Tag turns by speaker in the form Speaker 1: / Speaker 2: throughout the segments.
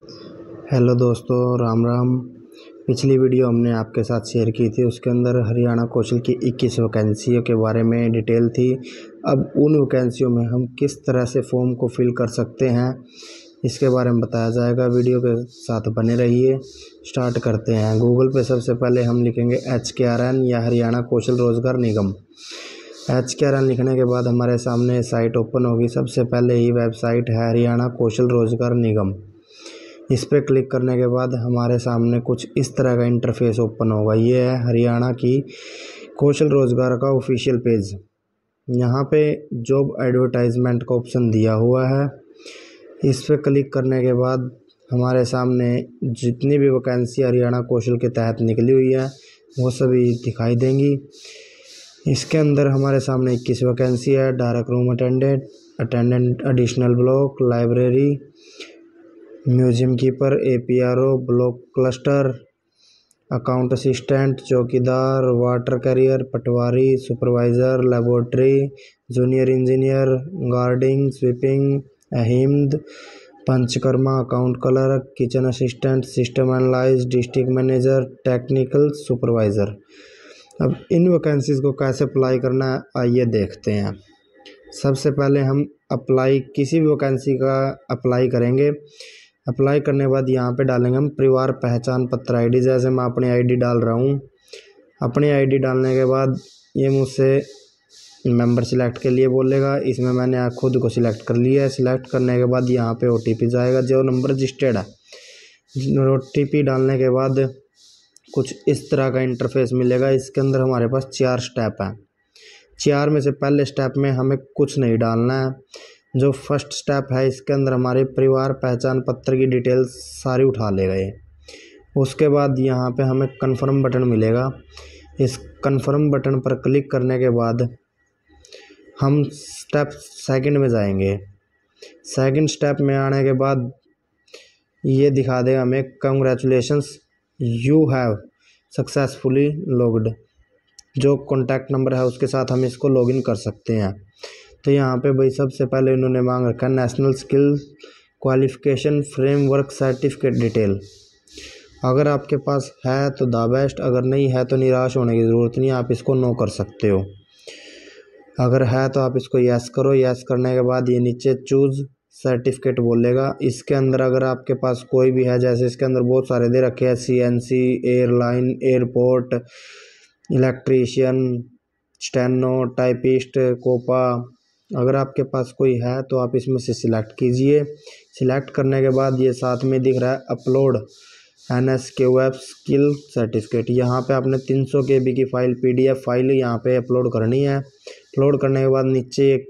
Speaker 1: Hello दोस्तों, राम राम। पिछली video हमने आपके साथ शेयर की थी, उसके अंदर हरियाणा कौशल की 21 वैकेंसियों के बारे में डिटेल थी। अब उन वैकेंसियों में हम किस तरह से फॉर्म को फिल कर सकते हैं, इसके बारे में बताया जाएगा। वीडियो के साथ बने रहिए। स्टार्ट करते हैं। गूगल पे सबसे पहले हम लिखेंगे HKRN या हरियाणा कौशल रोजगार निगम। HKRN लिखने के बाद हमारे सामने साइट ओपन होगी। सबसे पहले ही वेबसाइट है हरियाणा कौशल रोजगार निगम। इस पर क्लिक करने के बाद हमारे सामने कुछ इस तरह का इंटरफेस ओपन होगा। ये है हरियाणा की कौशल रोजगार का ऑफिशियल पेज। यहाँ पे जॉब एडवर्टाइजमेंट का ऑप्शन दिया हुआ है। इस पर क्लिक करने के बाद हमारे सामने जितनी भी वैकेंसी हरियाणा कौशल के तहत निकली हुई है वो सभी दिखाई देंगी। इसके अंदर हमारे सामने 21 वैकेंसी है। Direct room attendant additional block, library, museum keeper, APRO, block cluster, account assistant, चौकीदार, वाटर कैरियर, पटवारी, supervisor, laboratory, junior engineer, guarding, sweeping, अहिमद, पंचकर्मा, account clerk, kitchen assistant, system analyse, district manager, technical supervisor. अब इन vacancies को कैसे apply करना है आइए देखते हैं। सबसे पहले हम किसी भी वैकेंसी का अप्लाई करेंगे। अप्लाई करने के बाद यहाँ पे डालेंगे हम परिवार पहचान पत्र ID। जैसे मैं अपनी ID डाल रहा हूँ। अपनी ID डालने के बाद ये मुझसे मेंबर सिलेक्ट के लिए बोलेगा। इसमें मैंने खुद को सिलेक्ट कर लिया है। सिलेक्ट करने के बाद यहाँ पे OTP जाएगा जो नंबर रजिस्टर्ड है। OTP डालने के बाद कुछ इस तरह का इंटरफेस मिलेगा। इसके अंदर हमारे पास 4 स्टेप हैं। 4 में से पहले स्टेप में हमें कुछ नहीं डालना है। जो फर्स्ट स्टेप है इसके अंदर हमारे परिवार पहचान पत्र की डिटेल्स सारी उठा ले गए। उसके बाद यहाँ पे हमें कन्फर्म बटन मिलेगा। इस कन्फर्म बटन पर क्लिक करने के बाद हम स्टेप सेकंड में जाएंगे। सेकंड स्टेप में आने के बाद ये दिखा देगा हमें congratulations you have successfully logged. जो कॉन्टैक्ट नंबर है उसके साथ हम इसको लॉगिन कर सकते हैं। तो यहाँ पे भाई सबसे पहले इन्होंने मांग रखा है national skill qualification framework certificate detail. अगर आपके पास है तो द बेस्ट, अगर नहीं है तो निराश होने की ज़रूरत नहीं, आप इसको नो कर सकते हो। अगर है तो आप इसको यस करो। यस करने के बाद ये नीचे चूज़ सर्टिफिकेट बोलेगा। इसके अंदर अगर आपके पास कोई भी है, जैसे इसके अंदर बहुत सारे दे रखे हैं, CNC, airline, airport, electrician, steno, typist, COPA, अगर आपके पास कोई है तो आप इसमें से सिलेक्ट कीजिए। सिलेक्ट करने के बाद ये साथ में दिख रहा है अपलोड NSQF स्किल सर्टिफिकेट। यहाँ पे आपने 300 KB की फाइल PDF फाइल यहाँ पे अपलोड करनी है। अपलोड करने के बाद नीचे एक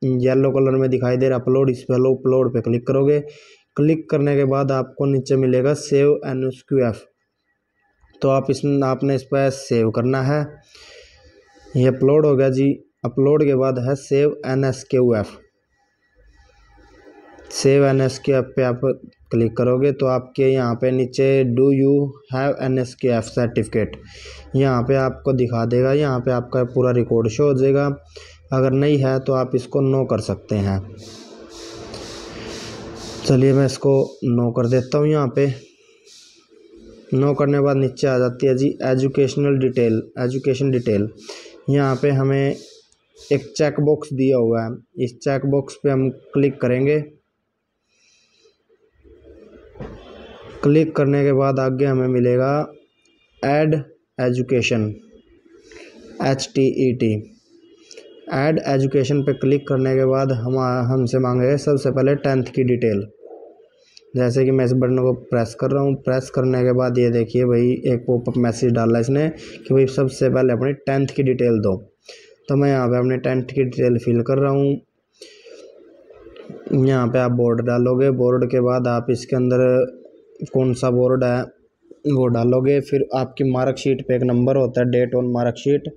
Speaker 1: येलो कलर में दिखाई दे रहा अपलोड, इस पर अपलोड पे क्लिक करोगे। क्लिक करने के बाद आपको नीचे मिलेगा सेव NSQF। तो आपने इस पर सेव करना है। ये अपलोड हो गया जी। अपलोड के बाद है सेव NSQF। सेव NSQF पे आप क्लिक करोगे तो आपके यहाँ पे नीचे do you have NSQF certificate यहाँ पे आपको दिखा देगा। यहाँ पे आपका पूरा रिकॉर्ड शो हो जाएगा। अगर नहीं है तो आप इसको नो कर सकते हैं। चलिए मैं इसको नो कर देता हूँ। यहाँ पे नो करने के बाद नीचे आ जाती है जी एजुकेशन डिटेल। यहाँ पे हमें एक चेक बॉक्स दिया हुआ है। इस चेक बॉक्स पे हम क्लिक करेंगे। क्लिक करने के बाद आगे हमें मिलेगा add education HTET। Add education पे क्लिक करने के बाद हमसे मांगेगा सबसे पहले 10th की डिटेल। जैसे कि मैं इस बटन को प्रेस कर रहा हूँ। प्रेस करने के बाद ये देखिए भाई एक पॉपअप मैसेज डाला इसने कि भाई सबसे पहले अपनी 10th की डिटेल दो। तो मैं यहाँ पे अपने 10th की डिटेल फिल कर रहा हूँ। यहाँ पे आप बोर्ड डालोगे। बोर्ड के बाद आप इसके अंदर कौन सा बोर्ड है वो डालोगे। फिर आपकी मार्कशीट पे एक नंबर होता है, डेट ऑन मार्कशीट।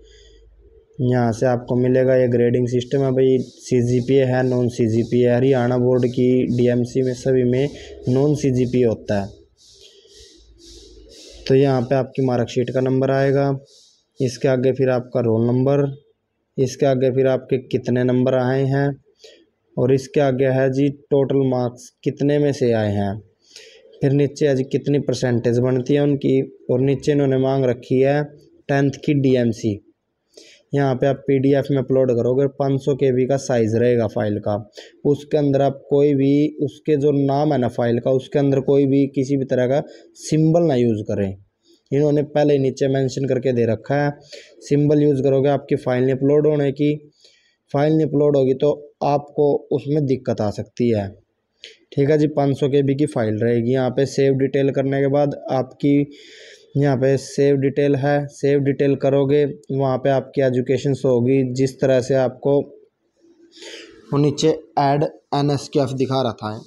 Speaker 1: यहाँ से आपको मिलेगा ये ग्रेडिंग सिस्टम है भाई। CGPA है, नॉन CGPA है। हरियाणा बोर्ड की DMC में सभी में नॉन CGPA होता है। तो यहाँ पे आपकी मार्कशीट का नंबर आएगा। इसके आगे फिर आपका रोल नंबर, इसके आगे फिर आपके कितने नंबर आए हैं और इसके आगे है जी टोटल मार्क्स कितने में से आए हैं। फिर नीचे आज कितनी परसेंटेज बनती है उनकी, और नीचे इन्होंने मांग रखी है 10th की DMC। यहाँ पे आप PDF में अपलोड करोगे, 500 KB का साइज़ रहेगा फाइल का। उसके अंदर आप कोई भी उसके जो नाम है ना फाइल का, उसके अंदर कोई भी किसी भी तरह का सिंबल ना यूज़ करें। इन्होंने पहले नीचे मेंशन करके दे रखा है, सिंबल यूज़ करोगे आपकी फ़ाइल नहीं अपलोड होने की। फ़ाइल नहीं अपलोड होगी तो आपको उसमें दिक्कत आ सकती है। ठीक है जी, 500 KB की फ़ाइल रहेगी। यहाँ पे सेव डिटेल करने के बाद आपकी यहाँ पे सेव डिटेल है, सेव डिटेल करोगे वहाँ पे आपकी एजुकेशन शो होगी जिस तरह से आपको वो नीचे ऐड NSQF दिखा रखा है।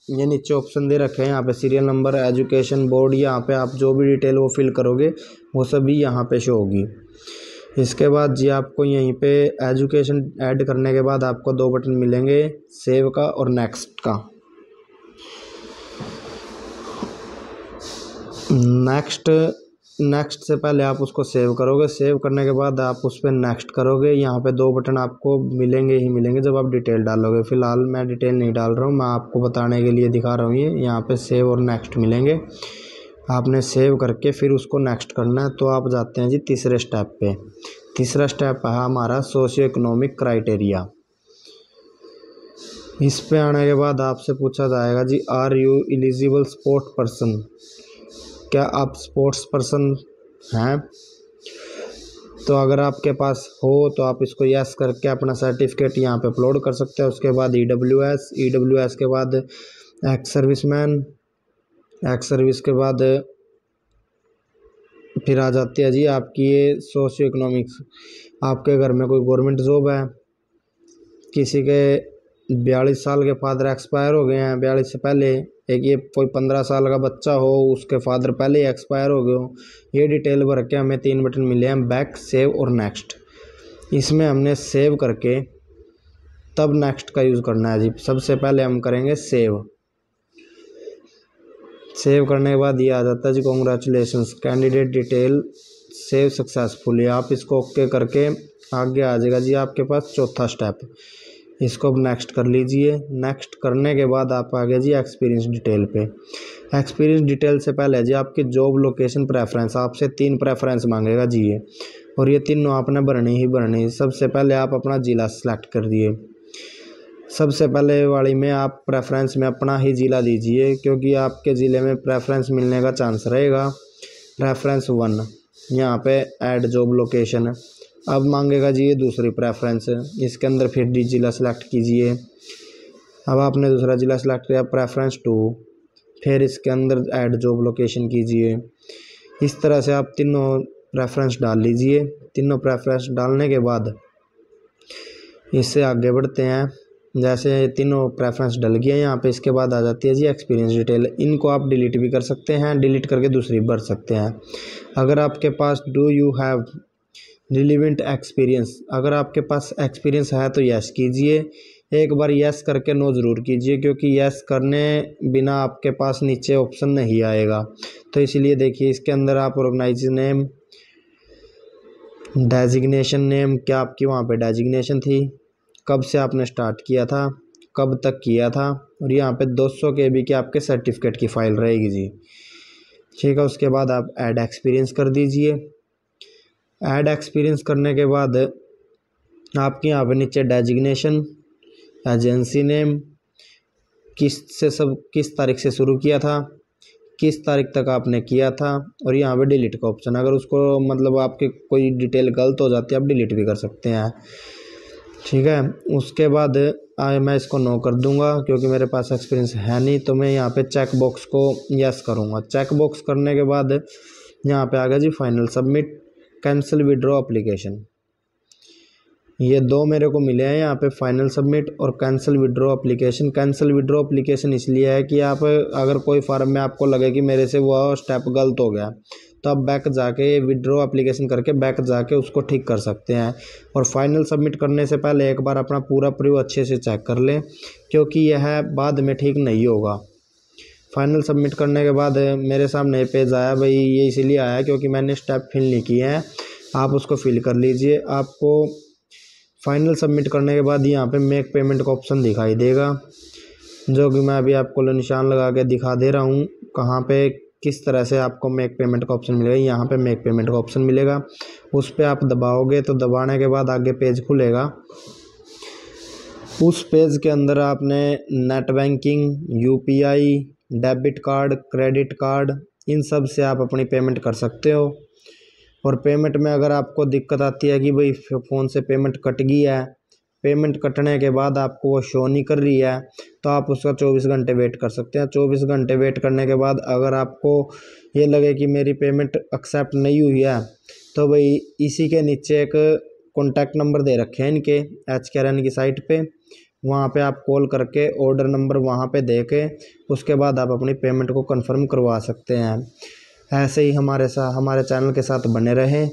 Speaker 1: ये नीचे ऑप्शन दे रखे हैं, यहाँ पे सीरियल नंबर, एजुकेशन बोर्ड, यहाँ पे आप जो भी डिटेल वो फिल करोगे वो सभी यहाँ पे शो होगी। इसके बाद जी आपको यहीं पे एजुकेशन ऐड करने के बाद आपको 2 बटन मिलेंगे, सेव का और नेक्स्ट का। नेक्स्ट से पहले आप उसको सेव करोगे, सेव करने के बाद आप उस पर नेक्स्ट करोगे। यहाँ पे 2 बटन आपको मिलेंगे ही मिलेंगे जब आप डिटेल डालोगे। फिलहाल मैं डिटेल नहीं डाल रहा हूँ, मैं आपको बताने के लिए दिखा रहा हूँ। ये यहाँ पे सेव और नेक्स्ट मिलेंगे, आपने सेव करके फिर उसको नेक्स्ट करना है। तो आप जाते हैं जी तीसरे स्टेप पे। तीसरा स्टेप है हमारा सोशियो इकोनॉमिक क्राइटेरिया। इस पे आने के बाद आपसे पूछा जाएगा जी are you eligible sport person, क्या आप स्पोर्ट्स पर्सन हैं। तो अगर आपके पास हो तो आप इसको यस करके अपना सर्टिफिकेट यहाँ पे अपलोड कर सकते हैं। उसके बाद EWS के बाद एक्स सर्विसमैन, एक्स सर्विस के बाद फिर आ जाती है जी आपकी ये सोशियो इकोनॉमिक्स। आपके घर में कोई गवर्नमेंट जॉब है, किसी के 42 साल के फादर एक्सपायर हो गए हैं 42 से पहले, एक ये कोई 15 साल का बच्चा हो उसके फादर पहले ही एक्सपायर हो गए हो। ये डिटेल भर के हमें 3 बटन मिले हैं, बैक, सेव और नेक्स्ट। इसमें हमने सेव करके तब नेक्स्ट का यूज़ करना है जी। सबसे पहले हम करेंगे सेव। सेव करने के बाद ये आ जाता है जी congratulations, candidate detail save successfully. आप इसको ओके करके आगे आ जाएगा जी आपके पास चौथा स्टेप। इसको अब नेक्स्ट कर लीजिए। नेक्स्ट करने के बाद आप आ गए जी एक्सपीरियंस डिटेल पे। एक्सपीरियंस डिटेल से पहले जी आपकी जॉब लोकेशन प्रेफरेंस, आपसे 3 प्रेफरेंस मांगेगा जी ये, और ये तीनों आपने भरनी ही भरनी। सबसे पहले आप अपना ज़िला सेलेक्ट कर दिए। सबसे पहले वाली में आप प्रेफरेंस में अपना ही ज़िला दीजिए क्योंकि आपके ज़िले में प्रेफरेंस मिलने का चांस रहेगा। प्रेफरेंस 1 यहाँ पे ऐड जॉब लोकेशन। अब मांगेगा जी ये दूसरी प्रेफरेंस, इसके अंदर फिर ज़िला सेलेक्ट कीजिए। अब आपने दूसरा ज़िला सेलेक्ट किया, प्रेफरेंस 2, फिर इसके अंदर ऐड जॉब लोकेशन कीजिए। इस तरह से आप तीनों प्रेफरेंस डाल लीजिए। तीनों प्रेफरेंस डालने के बाद इससे आगे बढ़ते हैं। जैसे ये तीनों प्रेफरेंस डल गया यहाँ पे, इसके बाद आ जाती है जी एक्सपीरियंस डिटेल। इनको आप डिलीट भी कर सकते हैं, डिलीट करके दूसरी भर सकते हैं। अगर आपके पास do you have relevant experience, अगर आपके पास एक्सपीरियंस है तो यस कीजिए। एक बार यस करके नो ज़रूर कीजिए क्योंकि यस करने बिना आपके पास नीचे ऑप्शन नहीं आएगा। तो इसलिए देखिए इसके अंदर आप ऑर्गेनाइज नेम, डेजिग्नेशन नेम, क्या आपकी वहाँ पे डेजिग्नेशन थी, कब से आपने स्टार्ट किया था, कब तक किया था, और यहाँ पे 200 KB की आपके सर्टिफिकेट की फ़ाइल रहेगी जी। ठीक है, उसके बाद आप ऐड एक्सपीरियंस कर दीजिए। ऐड एक्सपीरियंस करने के बाद आपके यहाँ पे नीचे डेजिग्नेशन, एजेंसी नेम, किस तारीख से शुरू किया था, किस तारीख तक आपने किया था, और यहाँ पे डिलीट का ऑप्शन। अगर उसको मतलब आपकी कोई डिटेल गलत हो जाती है आप डिलीट भी कर सकते हैं। ठीक है, उसके बाद मैं इसको नो कर दूंगा क्योंकि मेरे पास एक्सपीरियंस है नहीं। तो मैं यहाँ पे चेक बॉक्स को यस करूँगा। चेक बॉक्स करने के बाद यहाँ पे आ गया जी final submit, cancel withdraw application. ये 2 मेरे को मिले हैं यहाँ पे, फाइनल सबमिट और cancel withdraw application. Cancel withdraw application इसलिए है कि आप अगर कोई फार्म में आपको लगे कि मेरे से वो स्टेप गलत हो गया तो आप बैक जाके विड्रॉ एप्लीकेशन करके बैक जाके उसको ठीक कर सकते हैं। और फाइनल सबमिट करने से पहले एक बार अपना पूरा प्रूफ अच्छे से चेक कर लें क्योंकि यह बाद में ठीक नहीं होगा। फाइनल सबमिट करने के बाद मेरे सामने पेज आया, भाई ये इसीलिए आया क्योंकि मैंने स्टेप फिल नहीं किए हैं, आप उसको फिल कर लीजिए। आपको फाइनल सबमिट करने के बाद यहाँ पे मेक पेमेंट का ऑप्शन दिखाई देगा जो कि मैं अभी आपको निशान लगा के दिखा दे रहा हूँ। कहाँ पे किस तरह से आपको मेक पेमेंट का ऑप्शन मिलेगा। यहाँ पे मेक पेमेंट का ऑप्शन मिलेगा, उस पर आप दबाओगे तो दबाने के बाद आगे पेज खुलेगा। उस पेज के अंदर आपने net banking, UPI, debit card, credit card, इन सब से आप अपनी पेमेंट कर सकते हो। और पेमेंट में अगर आपको दिक्कत आती है कि भाई फ़ोन से पेमेंट कट गई है, पेमेंट कटने के बाद आपको वो शो नहीं कर रही है, तो आप उसका 24 घंटे वेट कर सकते हैं। 24 घंटे वेट करने के बाद अगर आपको ये लगे कि मेरी पेमेंट एक्सेप्ट नहीं हुई है, तो भाई इसी के नीचे एक कॉन्टैक्ट नंबर दे रखे हैं इनके HKRN की साइट पे, वहाँ पे आप कॉल करके ऑर्डर नंबर वहाँ पे दे के उसके बाद आप अपनी पेमेंट को कंफर्म करवा सकते हैं। ऐसे ही हमारे चैनल के साथ बने रहें।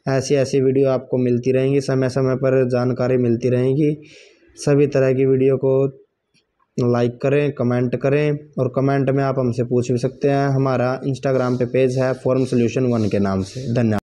Speaker 1: ऐसी ऐसी वीडियो आपको मिलती रहेंगी, समय समय पर जानकारी मिलती रहेगी। सभी तरह की वीडियो को लाइक करें, कमेंट करें, और कमेंट में आप हमसे पूछ भी सकते हैं। हमारा इंस्टाग्राम पे पेज है फॉर्म सॉल्यूशन 1 के नाम से। धन्यवाद।